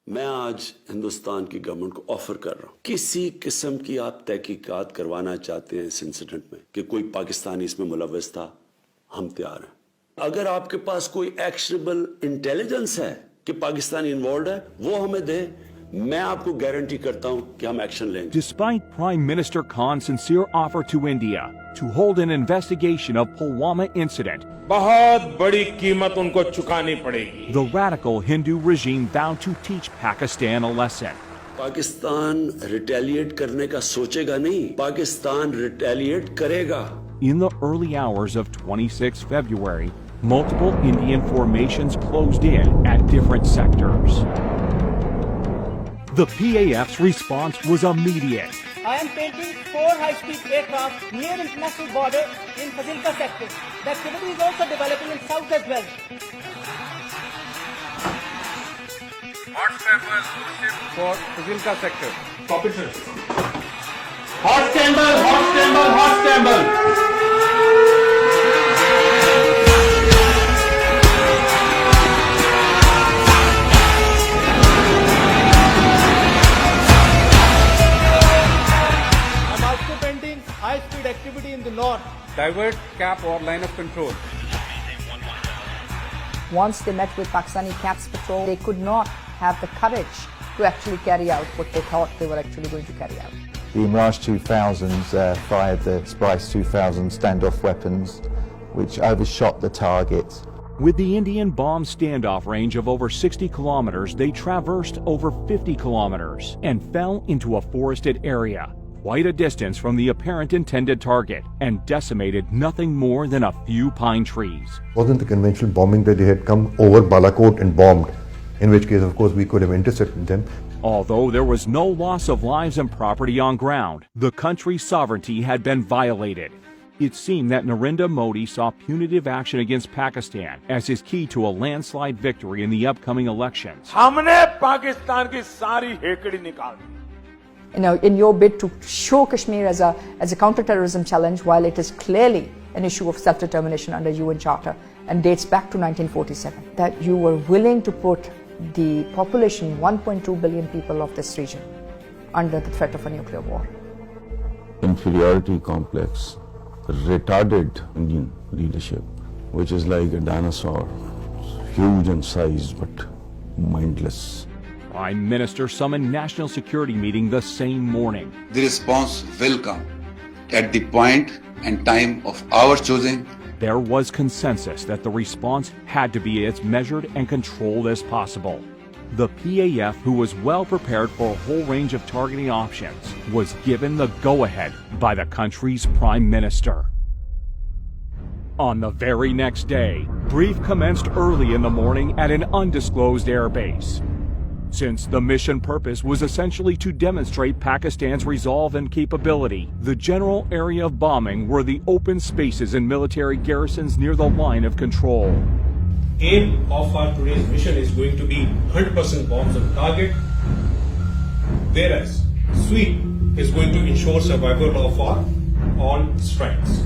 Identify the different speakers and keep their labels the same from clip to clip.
Speaker 1: मैं आज हिंदुस्तान की गवर्नमेंट को ऑफर कर रहा हूं, किसी किस्म की आप तहकीकात करवाना चाहते हैं इस इंसिडेंट में कि कोई पाकिस्तानी इसमें मुलव्वस था, हम तैयार हैं। अगर आपके पास कोई एक्शनेबल इंटेलिजेंस है कि पाकिस्तानी इन्वॉल्व है, वो हमें दे, मैं आपको गारंटी करता हूं कि हम एक्शन लेंगे।
Speaker 2: Despite Prime Minister Khan's sincere offer to India to hold an investigation of Pulwama incident,
Speaker 3: बहुत बड़ी कीमत उनको चुकानी पड़ेगी।
Speaker 2: the radical Hindu regime vowed to teach Pakistan a lesson.
Speaker 1: Pakistan retaliate करने का सोचेगा नहीं, पाकिस्तान रिटेलिएट करेगा।
Speaker 2: In the early hours of 26 February, multiple Indian formations closed in at different sectors. The PAF's response was immediate.
Speaker 4: I am painting 4 high-speed aircraft near international border in Fazilka sector. The activity is also developing in south as well.
Speaker 3: Hot scramble for Fazilka sector. Copy, sir.
Speaker 5: Hot scramble, hot scramble, hot scramble.
Speaker 4: High-speed activity in the north.
Speaker 3: Divert, cap or line of control.
Speaker 6: Once they met with Pakistani CAPS patrol, they could not have the courage to actually carry out what they thought they were actually going to carry out.
Speaker 7: The Imran 2000s fired the Surprise 2000 standoff weapons, which overshot the target.
Speaker 2: With the Indian bomb standoff range of over 60 kilometers, they traversed over 50 kilometers and fell into a forested area, quite a distance from the apparent intended target, and decimated nothing more than a few pine trees.
Speaker 8: It wasn't the conventional bombing that they had come over Balakot and bombed, in which case, of course, we could have intercepted them.
Speaker 2: Although there was no loss of lives and property on ground, the country's sovereignty had been violated. It seemed that Narendra Modi saw punitive action against Pakistan as his key to a landslide victory in the upcoming elections.
Speaker 3: हमने पाकिस्तान की सारी हेकड़ी निकाल दी।
Speaker 6: In your bid to show Kashmir as a counter-terrorism challenge, while it is clearly an issue of self-determination under UN Charter and dates back to 1947, that you were willing to put the population, 1.2 billion people of this region, under the threat of a nuclear war.
Speaker 9: Inferiority complex retarded Indian leadership, which is like a dinosaur, huge in size but mindless.
Speaker 2: Prime Minister summoned national security meeting the same morning.
Speaker 10: The response will come at the point and time of our choosing.
Speaker 2: There was consensus that the response had to be as measured and controlled as possible. The PAF, who was well prepared for a whole range of targeting options, was given the go-ahead by the country's Prime Minister. On the very next day, brief commenced early in the morning at an undisclosed airbase. Since the mission purpose was essentially to demonstrate Pakistan's resolve and capability, the general area of bombing were the open spaces and military garrisons near the line of control.
Speaker 11: Aim of our today's mission is going to be 100% bombs on target, whereas sweep is going to ensure survival of our on strikes.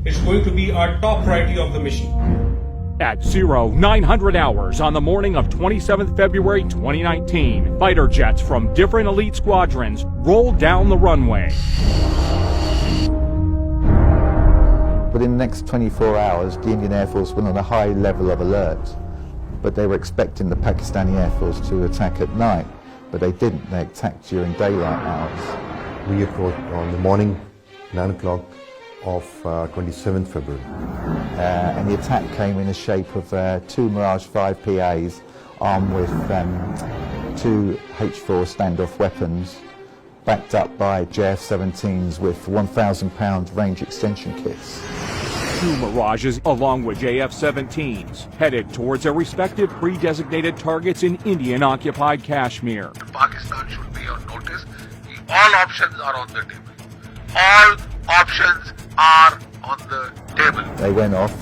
Speaker 11: It's going to be our top priority of the mission.
Speaker 2: At 0900 hours on the morning of 27th February 2019, fighter jets from different elite squadrons rolled down the runway.
Speaker 7: Within the next 24 hours, the Indian Air Force went on a high level of alert, but they were expecting the Pakistani Air Force to attack at night, but they didn't. They attacked during daylight hours.
Speaker 8: We approached on the morning, 9 o'clock of 27th February.
Speaker 7: And the attack came in the shape of 2 Mirage 5 PAs armed with 2 H4 standoff weapons, backed up by JF-17s with 1,000-pound range extension kits.
Speaker 2: 2 Mirages along with JF-17s headed towards their respective pre-designated targets in Indian-occupied Kashmir.
Speaker 12: Pakistan should be on notice. All options are on the table. All options are on the table.
Speaker 7: They went off,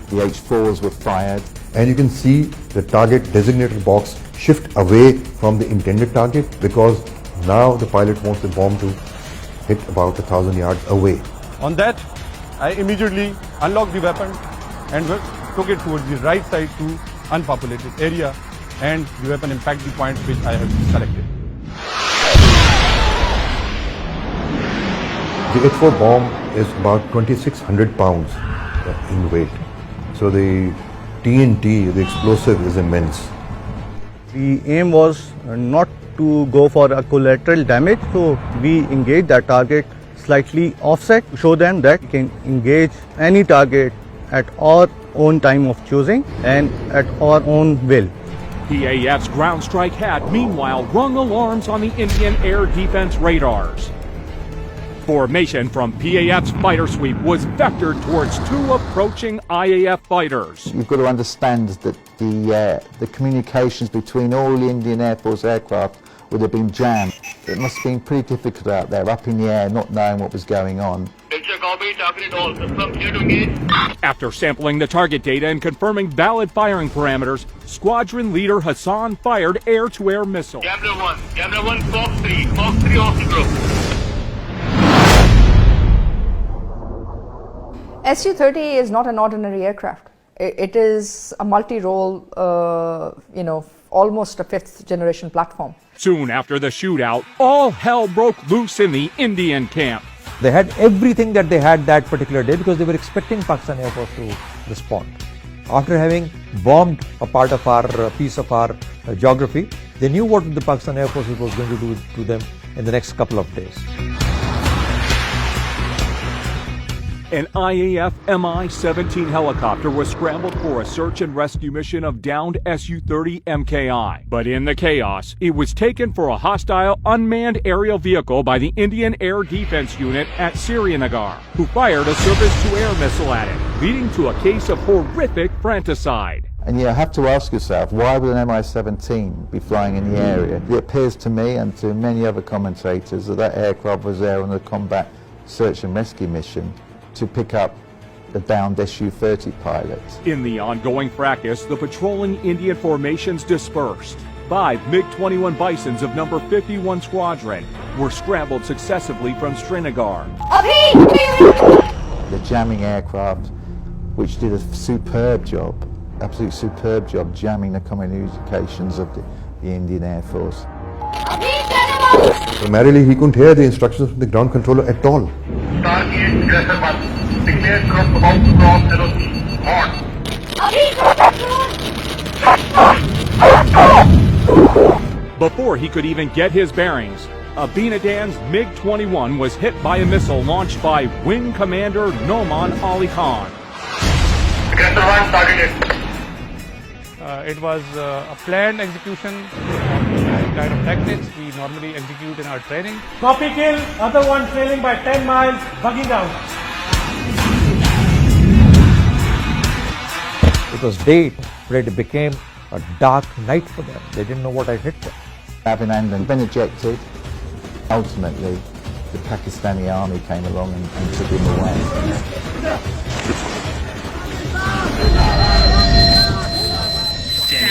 Speaker 7: the H4s were fired.
Speaker 8: And you can see the target designated box shift away from the intended target because now the pilot wants the bomb to hit about 1,000 yards away.
Speaker 11: On that, I immediately unlocked the weapon and took it towards the right side to unpopulated area
Speaker 5: and the weapon impact the point which I have selected.
Speaker 8: The H4 bomb is about 2,600 pounds in weight. So the TNT, the explosive, is immense.
Speaker 5: The aim was not to go for a collateral damage, so we engaged that target slightly offset to show them that we can engage any target at our own time of choosing and at our own will.
Speaker 2: PAF's ground strike had, meanwhile, rung alarms on the Indian air defense radars. Formation from PAF's fighter sweep was vectored towards two approaching IAF fighters.
Speaker 7: You've got to understand that the communications between all the Indian Air Force aircraft would have been jammed. It must have been pretty difficult out there, up in the air, not knowing what was going on.
Speaker 2: After sampling the target data and confirming valid firing parameters, squadron leader Hassan fired air-to-air missiles.
Speaker 12: Camera 1, Fox 3 off the group.
Speaker 6: Su-30 is not an ordinary aircraft. It is a multi-role, almost a fifth-generation platform.
Speaker 2: Soon after the shootout, all hell broke loose in the Indian camp.
Speaker 5: They had everything that they had that particular day because they were expecting Pakistan Air Force to respond. After having bombed a part of our piece of our geography, they knew what the Pakistan Air Force was going to do to them in the next couple of days.
Speaker 2: An IAF Mi-17 helicopter was scrambled for a search and rescue mission of downed Su-30 MKI. But in the chaos, it was taken for a hostile unmanned aerial vehicle by the Indian Air Defense Unit at Srinagar, who fired a surface-to-air missile at it, leading to a case of horrific fratricide.
Speaker 7: And you have to ask yourself, why would an Mi-17 be flying in the area? It appears to me and to many other commentators that that aircraft was there on a combat search and rescue mission to pick up the downed Su-30 pilots.
Speaker 2: In the ongoing fracas, the patrolling Indian formations dispersed. 5 MiG-21 Bisons of number 51 Squadron were scrambled successively from Srinagar.
Speaker 7: The jamming aircraft, which did a superb job, absolutely superb job jamming the communications of the Indian Air Force.
Speaker 8: Primarily, he couldn't hear the instructions from the ground controller at all.
Speaker 12: Target Aggressor 1. Declare group about to cross LOC.
Speaker 2: Before he could even get his bearings, Abinadan's MiG-21 was hit by a missile launched by Wing Commander Noman Ali Khan.
Speaker 12: Aggressor 1 targeted.
Speaker 5: It was a planned execution of kind of tactics we normally execute in our training.
Speaker 4: Copy kill, other one trailing by 10 miles, bugging out.
Speaker 5: It was day, but it became a dark night for them. They didn't know what had hit them.
Speaker 7: Abhinandan been ejected. Ultimately, the Pakistani army came along and took him away.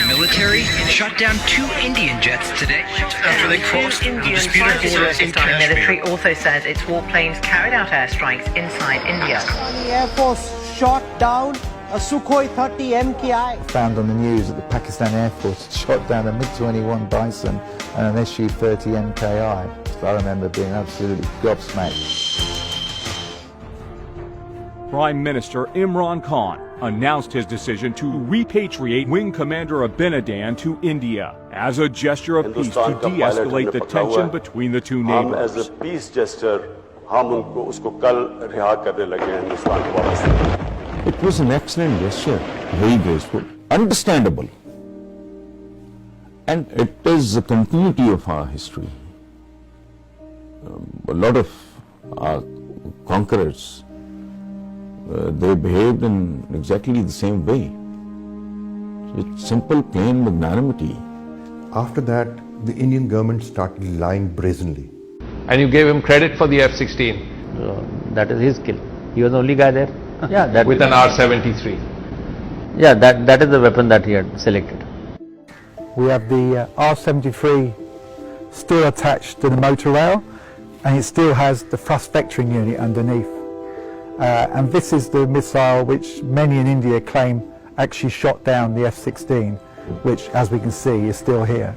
Speaker 13: Military shot down 2 Indian jets today after they crossed the disputed border in Kashmir.
Speaker 14: Military also says its warplanes carried out airstrikes inside India.
Speaker 4: The Air Force shot down a Sukhoi 30 MKI.
Speaker 7: Found on the news that the Pakistan Air Force shot down a MiG-21 Bison and an Su-30 MKI. So I remember being absolutely gobsmacked.
Speaker 2: Prime Minister Imran Khan announced his decision to repatriate Wing Commander Abinadan to India as a gesture of peace to de-escalate the tension between the two neighbors.
Speaker 1: As a peace gesture,
Speaker 9: It was an excellent gesture, very graceful, understandable. And it is the continuity of our history. A lot of our conquerors, they behaved in exactly the same way. It's simple, plain magnanimity.
Speaker 8: After that, the Indian government started lying brazenly.
Speaker 5: And you gave him credit for the F-16.
Speaker 15: That is his skill. He was the only guy there. Yeah, that
Speaker 5: with an R-73.
Speaker 15: Yeah, that is the weapon that he had selected.
Speaker 5: We have the R-73 still attached to the motor rail, and it still has the thrust vectoring unit underneath. And this is the missile which many in India claim actually shot down the F-16.
Speaker 16: which, as we can see, is still here.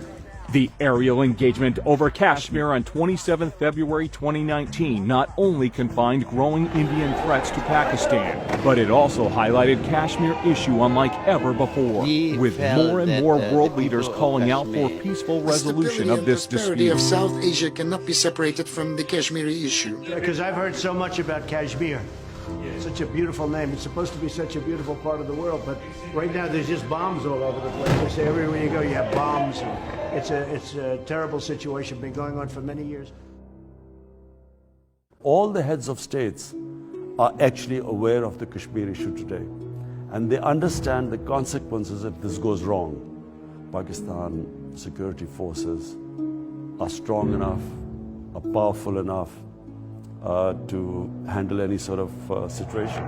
Speaker 2: The aerial engagement over Kashmir on 27 February 2019 not only confined growing Indian threats to Pakistan, but it also highlighted Kashmir issue unlike ever before, with more and more world leaders calling out for peaceful resolution of this dispute.
Speaker 17: Of South Asia cannot be separated from the Kashmiri issue.
Speaker 18: Because I've heard so much about Kashmir. Such a beautiful name. It's supposed to be such a beautiful part of the world, but right now there's just bombs all over the place. They say everywhere you go you have bombs. It's a terrible situation, been going on for many years.
Speaker 1: All the heads of states are actually aware of the Kashmir issue today, and they understand the consequences if this goes wrong. Pakistan security forces are strong enough, are powerful enough to handle any sort of situation.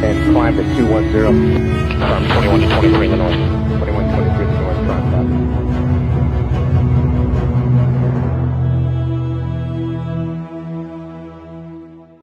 Speaker 19: And climb to 210 from 21 to 23 in the north.